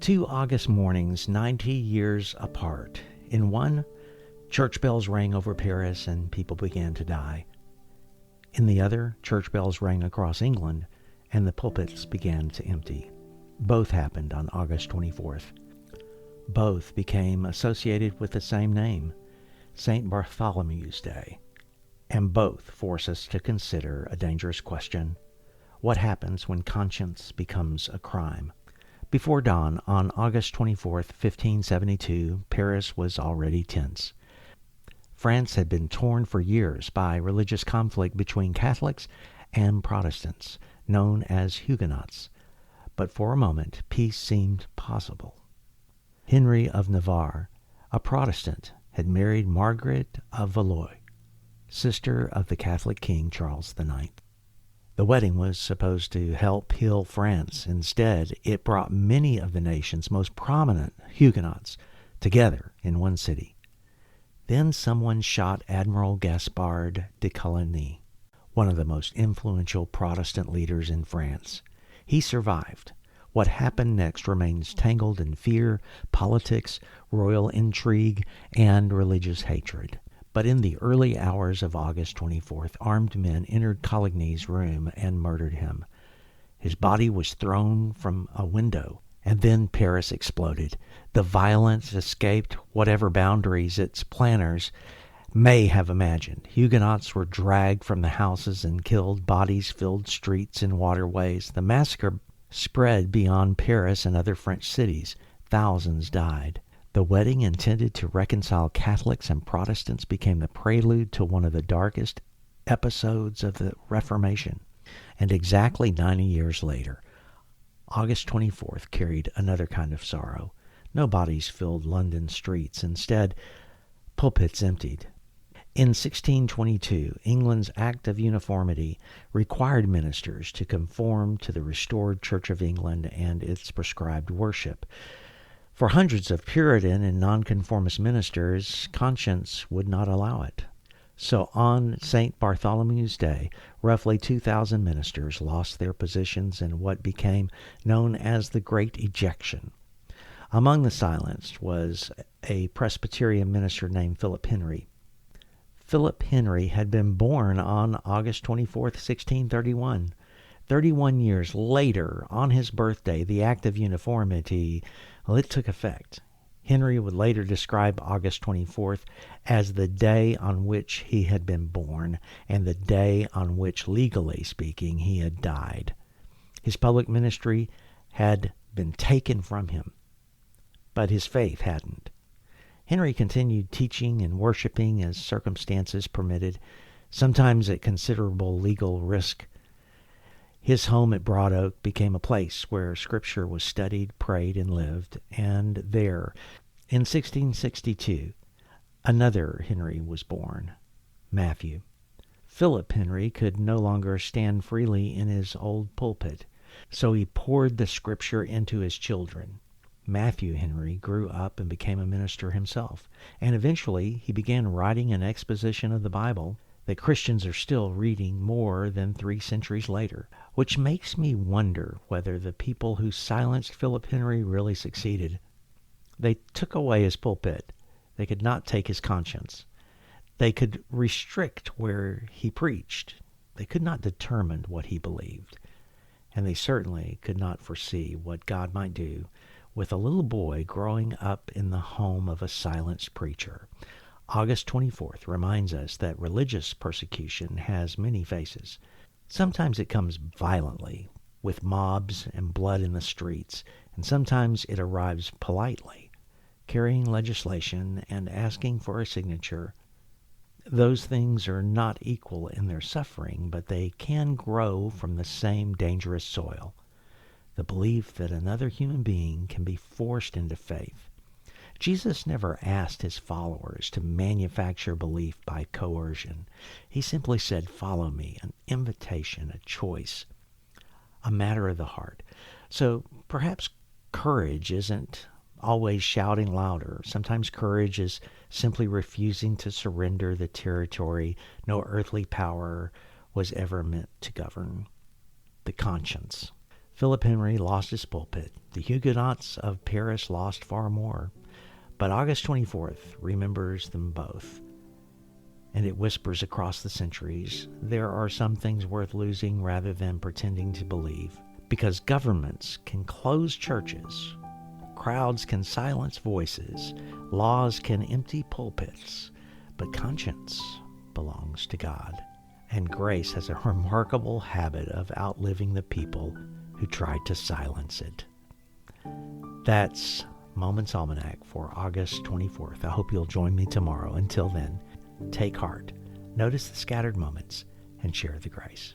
Two August mornings 90 years apart. In one, church bells rang over Paris and people began to die. In the other, church bells rang across England and the pulpits began to empty. Both happened on August 24th. Both became associated with the same name, St. Bartholomew's Day. And both force us to consider a dangerous question: what happens when conscience becomes a crime? Before dawn on August 24th, 1572, Paris was already tense. France had been torn for years by religious conflict between Catholics and Protestants, known as Huguenots. But for a moment, peace seemed possible. Henry of Navarre, a Protestant, had married Margaret of Valois, sister of the Catholic King Charles IX. The wedding was supposed to help heal France. Instead, it brought many of the nation's most prominent Huguenots together in one city. Then someone shot Admiral Gaspard de Coligny, one of the most influential Protestant leaders in France. He survived. What happened next remains tangled in fear, politics, royal intrigue, and religious hatred. But in the early hours of August 24th, armed men entered Coligny's room and murdered him. His body was thrown from a window, and then Paris exploded. The violence escaped whatever boundaries its planners may have imagined. Huguenots were dragged from the houses and killed. Bodies filled streets and waterways. The massacre spread beyond Paris and other French cities. Thousands died. The wedding intended to reconcile Catholics and Protestants became the prelude to one of the darkest episodes of the Reformation. And exactly 90 years later, August 24th carried another kind of sorrow. No bodies filled London streets. Instead, pulpits emptied. In 1622, England's Act of Uniformity required ministers to conform to the restored Church of England and its prescribed worship. For hundreds of Puritan and nonconformist ministers, conscience would not allow it. So on St. Bartholomew's Day, roughly 2,000 ministers lost their positions in what became known as the Great Ejection. Among the silenced was a Presbyterian minister named Philip Henry. Philip Henry had been born on August 24th, 1631. 31 years later, on his birthday, the Act of Uniformity, it took effect. Henry would later describe August 24th as the day on which he had been born and the day on which, legally speaking, he had died. His public ministry had been taken from him, but his faith hadn't. Henry continued teaching and worshiping as circumstances permitted, sometimes at considerable legal risk. His home at Broad Oak became a place where Scripture was studied, prayed, and lived, and there, in 1662, another Henry was born, Matthew. Philip Henry could no longer stand freely in his old pulpit, so he poured the Scripture into his children. Matthew Henry grew up and became a minister himself, and eventually he began writing an exposition of the Bible that Christians are still reading more than 3 centuries later, which makes me wonder whether the people who silenced Philip Henry really succeeded. They took away his pulpit. They could not take his conscience. They could restrict where he preached. They could not determine what he believed. And they certainly could not foresee what God might do with a little boy growing up in the home of a silenced preacher. August 24th reminds us that religious persecution has many faces. Sometimes it comes violently, with mobs and blood in the streets, and sometimes it arrives politely, carrying legislation and asking for a signature. Those things are not equal in their suffering, but they can grow from the same dangerous soil, the belief that another human being can be forced into faith. Jesus never asked his followers to manufacture belief by coercion. He simply said, "Follow me," an invitation, a choice, a matter of the heart. So perhaps courage isn't always shouting louder. Sometimes courage is simply refusing to surrender the territory no earthly power was ever meant to govern, the conscience. Philip Henry lost his pulpit. The Huguenots of Paris lost far more. But August 24th remembers them both. And it whispers across the centuries, there are some things worth losing rather than pretending to believe. Because governments can close churches, crowds can silence voices, laws can empty pulpits, but conscience belongs to God. And grace has a remarkable habit of outliving the people who tried to silence it. That's Moments Almanac for August 24th. I hope you'll join me tomorrow. Until then, take heart, notice the scattered moments, and share the grace.